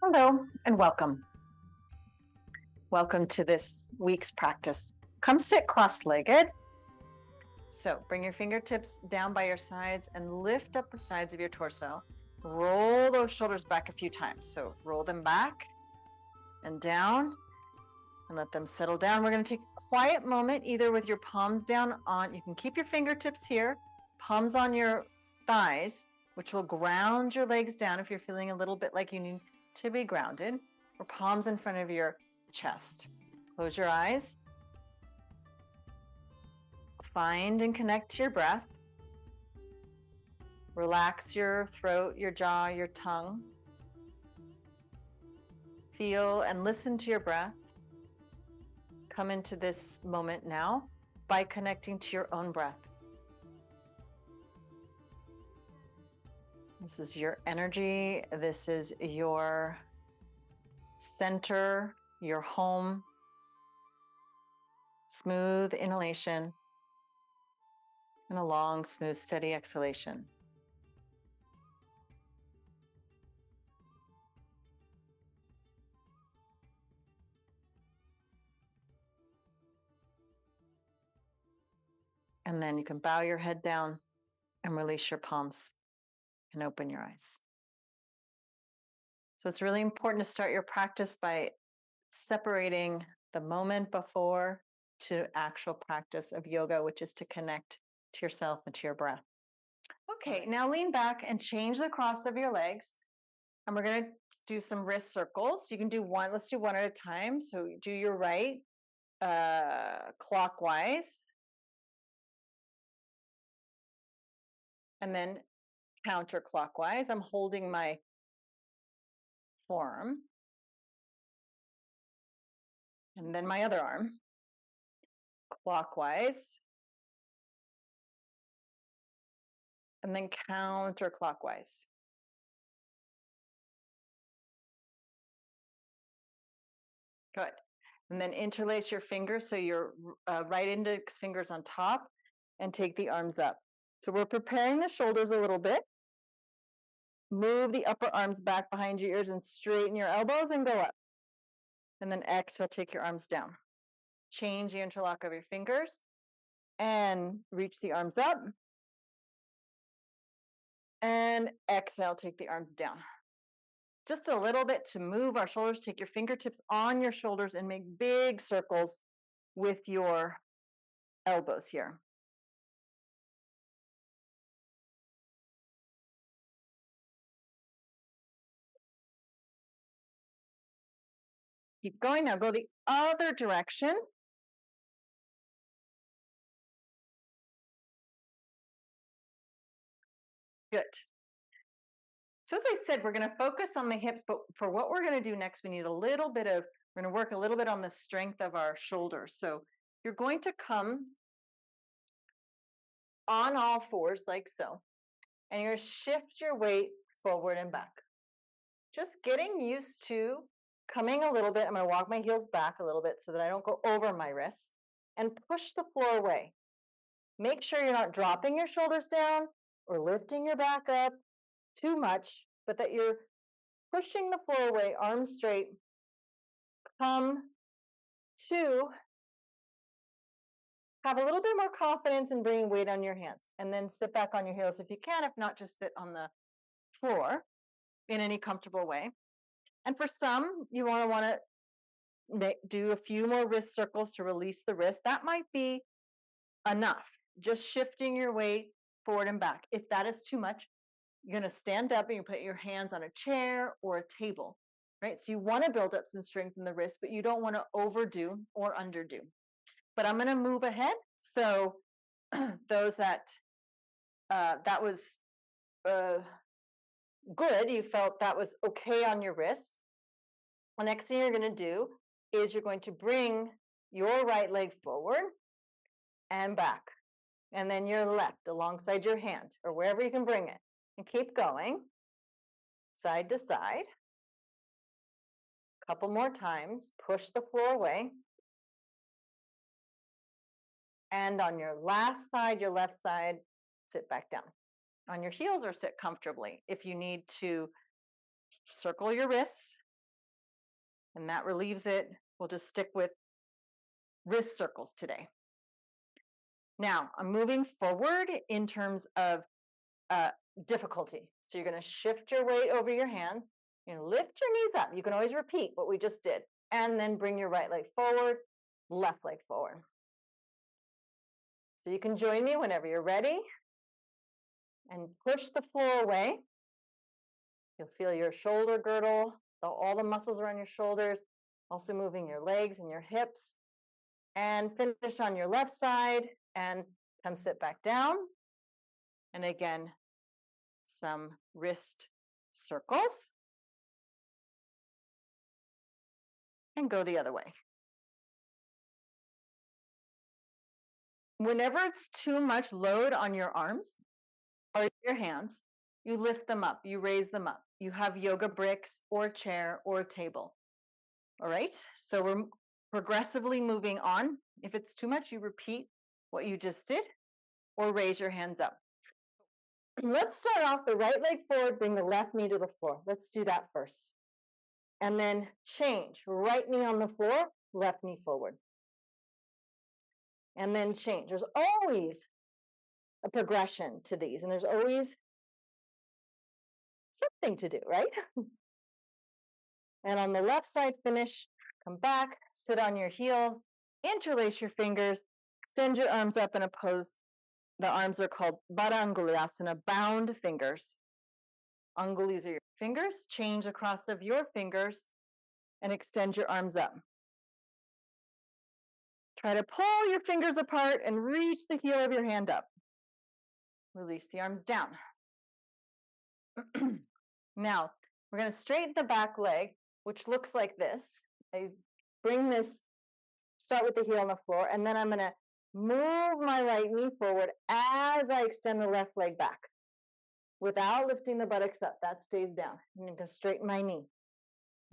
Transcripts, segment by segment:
Hello and welcome. Welcome to this week's practice. Come sit cross-legged. So bring your fingertips down by your sides and lift up the sides of your torso. Roll those shoulders back a few times. So roll them back and down and let them settle down. We're going to take a quiet moment, either with your palms down on, you can keep your fingertips here, palms on your thighs, which will ground your legs down if you're feeling a little bit like you need to be grounded, or palms in front of your chest. Close your eyes. Find and connect to your breath. Relax your throat, your jaw, your tongue. Feel and listen to your breath. Come into this moment now by connecting to your own breath. This is your energy. This is your center, your home. Smooth inhalation and a long, smooth, steady exhalation. And then you can bow your head down and release your palms and open your eyes. So it's really important to start your practice by separating the moment before to actual practice of yoga, which is to connect to yourself and to your breath. Okay, now lean back and change the cross of your legs. And we're going to do some wrist circles. You can do one, let's do one at a time. So do your right clockwise, and then counterclockwise. I'm holding my forearm, and then my other arm, clockwise, and then counterclockwise. Good. And then interlace your fingers so your right index finger's on top, and take the arms up. So we're preparing the shoulders a little bit. Move the upper arms back behind your ears and straighten your elbows and go up. And then exhale, take your arms down. Change the interlock of your fingers and reach the arms up. And exhale, take the arms down. Just a little bit to move our shoulders. Take your fingertips on your shoulders and make big circles with your elbows here. Keep going. Now go the other direction. Good. So as I said, we're going to focus on the hips, but for what we're going to do next, we need a little bit of, we're going to work a little bit on the strength of our shoulders. So you're going to come on all fours like so, and you're going to shift your weight forward and back. Just getting used to coming a little bit. I'm going to walk my heels back a little bit so that I don't go over my wrists, and push the floor away. Make sure you're not dropping your shoulders down or lifting your back up too much, but that you're pushing the floor away, arms straight. Come to have a little bit more confidence in bringing weight on your hands, and then sit back on your heels if you can. If not, just sit on the floor in any comfortable way. And for some, you want to do a few more wrist circles to release the wrist. That might be enough. Just shifting your weight forward and back. If that is too much, you're going to stand up and you put your hands on a chair or a table, right? So you want to build up some strength in the wrist, but you don't want to overdo or underdo. But I'm going to move ahead. So those that was good, you felt that was okay on your wrists. The next thing you're going to do is you're going to bring your right leg forward and back, and then your left alongside your hand or wherever you can bring it, and keep going side to side. A couple more times. Push the floor away. And on your last side, your left side, sit back down on your heels or sit comfortably. If you need to circle your wrists, And that relieves it. We'll just stick with wrist circles today. Now, I'm moving forward in terms of difficulty. So you're going to shift your weight over your hands. You're going to lift your knees up. You can always repeat what we just did. And then bring your right leg forward, left leg forward. So you can join me whenever you're ready. And push the floor away. You'll feel your shoulder girdle, all the muscles around your shoulders, also moving your legs and your hips. And finish on your left side and come sit back down. And again, some wrist circles. And go the other way. Whenever it's too much load on your arms or your hands, you lift them up, you raise them up. You have yoga bricks or chair or table. All right, so we're progressively moving on. If it's too much, you repeat what you just did or raise your hands up. Let's start off the right leg forward, bring the left knee to the floor. Let's do that first. And then change, right knee on the floor, left knee forward. And then change. There's always a progression to these, and there's always something to do, right? And on the left side, finish, come back, sit on your heels, interlace your fingers, extend your arms up in a pose. The arms are called Barangulyasana, bound fingers. Angulis are your fingers. Change across of your fingers and extend your arms up. Try to pull your fingers apart and reach the heel of your hand up. Release the arms down. Now, we're going to straighten the back leg, which looks like this. I bring this, start with the heel on the floor, and then I'm going to move my right knee forward as I extend the left leg back without lifting the buttocks up. That stays down. I'm going to straighten my knee.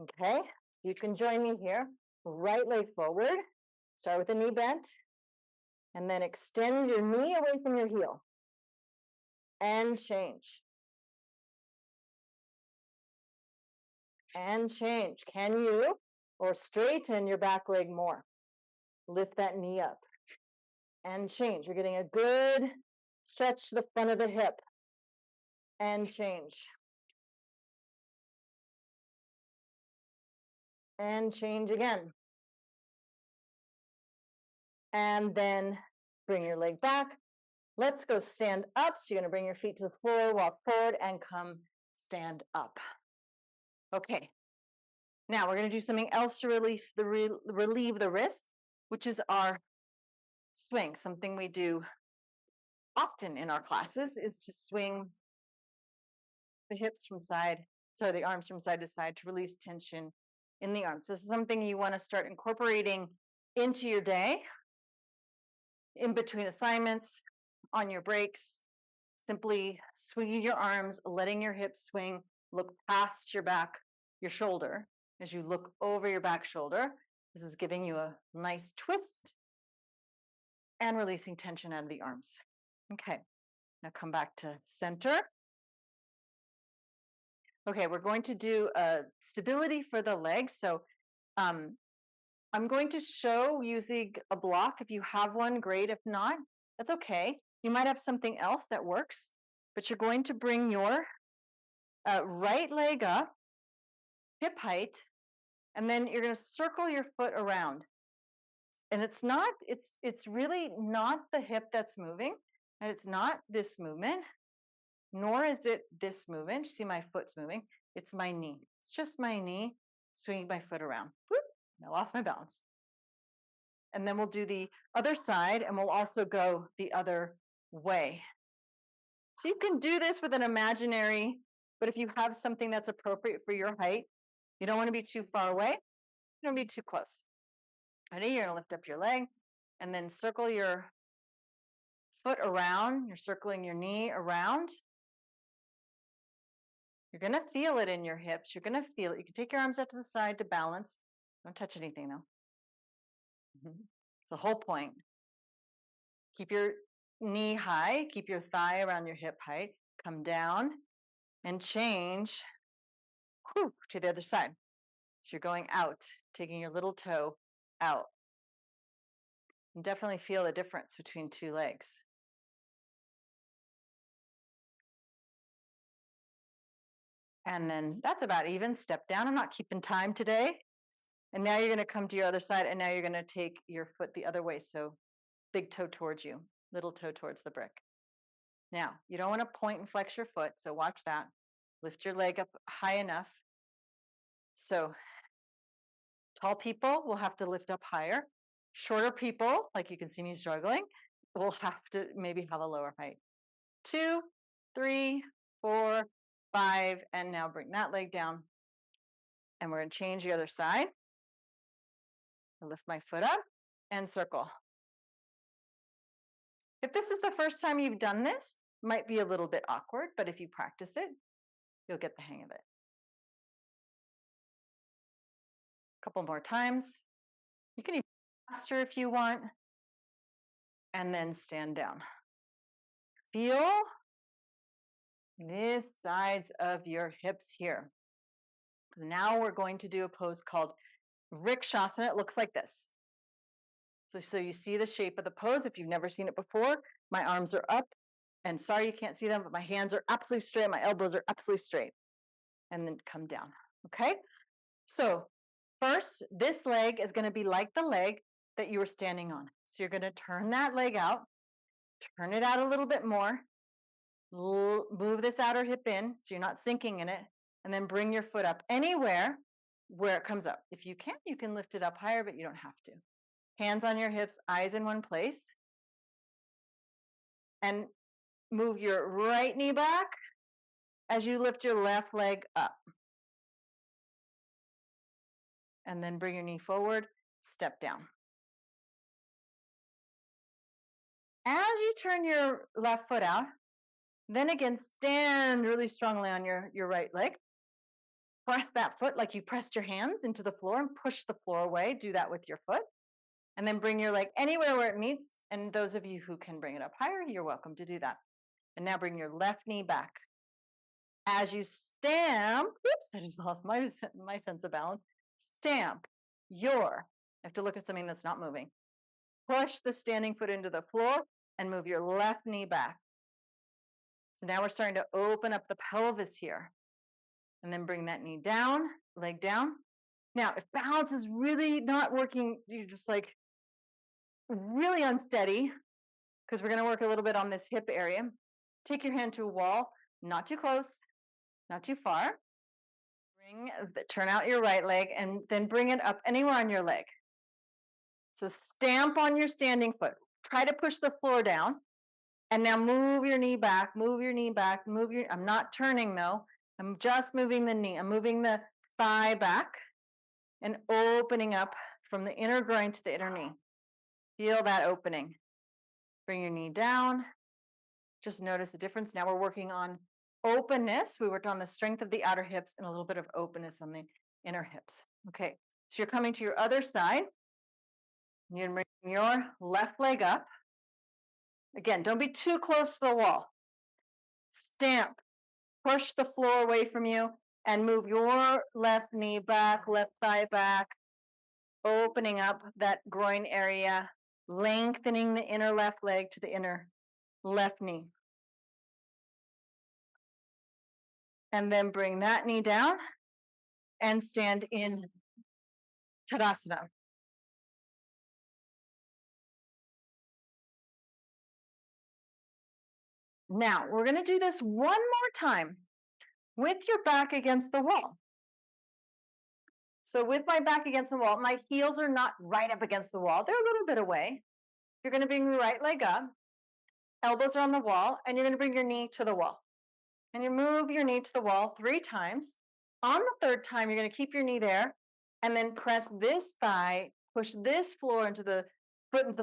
Okay, you can join me here. Right leg forward. Start with the knee bent, and then extend your knee away from your heel. And change. And change. Can you or straighten your back leg more? Lift that knee up. And change. You're getting a good stretch to the front of the hip. And change. And change again. And then bring your leg back. Let's go stand up. So you're going to bring your feet to the floor, walk forward, and come stand up. Okay. Now we're going to do something else to relieve the wrist, which is our swing. Something we do often in our classes is to swing the arms from side to side to release tension in the arms. This is something you want to start incorporating into your day, in between assignments, on your breaks, simply swinging your arms, letting your hips swing, look past your back, your shoulder, as you look over your back shoulder. This is giving you a nice twist and releasing tension out of the arms. Okay, now come back to center. Okay, we're going to do a stability for the legs. So I'm going to show using a block. If you have one, great. If not, that's okay. You might have something else that works, but you're going to bring your right leg up, hip height, and then you're going to circle your foot around. And it's really not the hip that's moving, and it's not this movement, nor is it this movement. You see my foot's moving. It's my knee. It's just my knee swinging my foot around. Whoop, I lost my balance. And then we'll do the other side, and we'll also go the other way. So you can do this with an imaginary, but if you have something that's appropriate for your height, you don't want to be too far away. You don't be too close. Ready? You're going to lift up your leg and then circle your foot around. You're circling your knee around. You're going to feel it in your hips. You're going to feel it. You can take your arms out to the side to balance. Don't touch anything though. It's the whole point. Keep your knee high. Keep your thigh around your hip height. Come down and change to the other side. So you're going out, taking your little toe out. And definitely feel the difference between two legs. And then that's about even. Step down. I'm not keeping time today. And now you're going to come to your other side, and now you're going to take your foot the other way. So big toe towards you, little toe towards the brick. Now, you don't want to point and flex your foot, so watch that. Lift your leg up high enough. So tall people will have to lift up higher. Shorter people, like you can see me struggling, will have to maybe have a lower height. 2, 3, 4, 5, and now bring that leg down. And we're going to change the other side. I lift my foot up and circle. If this is the first time you've done this, it might be a little bit awkward, but if you practice it, you'll get the hang of it. A couple more times. You can even faster if you want, and then stand down. Feel the sides of your hips here. Now we're going to do a pose called Vrikshasana. It looks like this. So you see the shape of the pose. If you've never seen it before, my arms are up, and sorry you can't see them, but my hands are absolutely straight, my elbows are absolutely straight, and then come down, okay? So first, this leg is going to be like the leg that you were standing on. So you're going to turn that leg out, turn it out a little bit more, move this outer hip in so you're not sinking in it, and then bring your foot up anywhere where it comes up. If you can lift it up higher, but you don't have to. Hands on your hips, eyes in one place. And move your right knee back as you lift your left leg up. And then bring your knee forward, step down. As you turn your left foot out, then again, stand really strongly on your right leg. Press that foot like you pressed your hands into the floor and push the floor away. Do that with your foot. And then bring your leg anywhere where it meets. And those of you who can bring it up higher, you're welcome to do that. And now bring your left knee back. As you stamp, oops, I just lost my sense of balance. Stamp I have to look at something that's not moving. Push the standing foot into the floor and move your left knee back. So now we're starting to open up the pelvis here. And then bring that knee down, leg down. Now, if balance is really not working, you're just like really unsteady, because we're going to work a little bit on this hip area. Take your hand to a wall, not too close, not too far. Turn out your right leg and then bring it up anywhere on your leg. So stamp on your standing foot. Try to push the floor down. And now move your knee back, move your knee back, I'm not turning though. I'm just moving the knee. I'm moving the thigh back and opening up from the inner groin to the inner knee. Feel that opening. Bring your knee down. Just notice the difference. Now we're working on openness. We worked on the strength of the outer hips and a little bit of openness on the inner hips. Okay, so you're coming to your other side. You're going to bring your left leg up. Again, don't be too close to the wall. Stamp. Push the floor away from you and move your left knee back, left thigh back, opening up that groin area, lengthening the inner left leg to the inner left knee. And then bring that knee down and stand in Tadasana. Now, we're going to do this one more time with your back against the wall. So with my back against the wall, my heels are not right up against the wall. They're a little bit away. You're going to bring your right leg up. Elbows are on the wall, and you're going to bring your knee to the wall. And you move your knee to the wall 3 times. On the 3rd time, you're going to keep your knee there, and then press this thigh, push this foot into the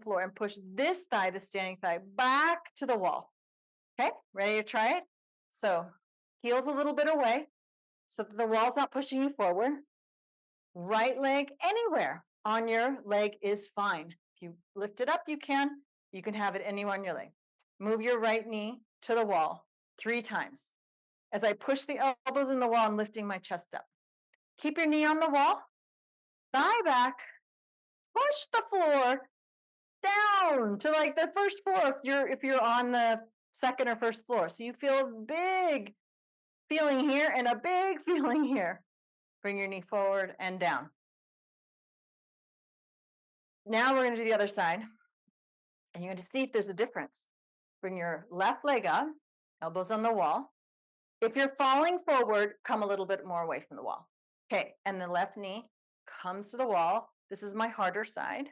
floor, and push this thigh, the standing thigh, back to the wall. Okay, ready to try it? So heels a little bit away so that the wall's not pushing you forward. Right leg anywhere on your leg is fine. If you lift it up, you can have it anywhere on your leg. Move your right knee to the wall 3 times. As I push the elbows in the wall, I'm lifting my chest up. Keep your knee on the wall, thigh back, push the floor down to like the first floor if you're on the second or first floor. So you feel a big feeling here and a big feeling here. Bring your knee forward and down. Now we're going to do the other side. And you're going to see if there's a difference. Bring your left leg up, elbows on the wall. If you're falling forward, come a little bit more away from the wall. Okay, and the left knee comes to the wall. This is my harder side.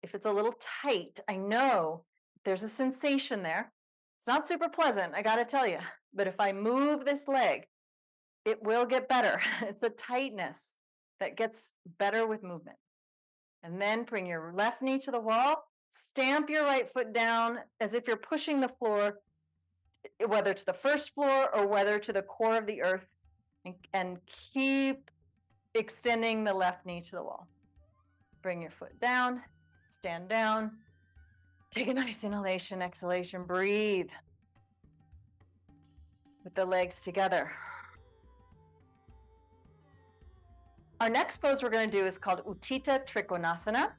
If it's a little tight, I know there's a sensation there. It's not super pleasant, I got to tell you. But if I move this leg, it will get better. It's a tightness that gets better with movement. And then bring your left knee to the wall, stamp your right foot down as if you're pushing the floor, whether to the first floor or whether to the core of the earth, and keep extending the left knee to the wall. Bring your foot down, stand down, take a nice inhalation, exhalation, breathe with the legs together. Our next pose we're going to do is called Utthita Trikonasana.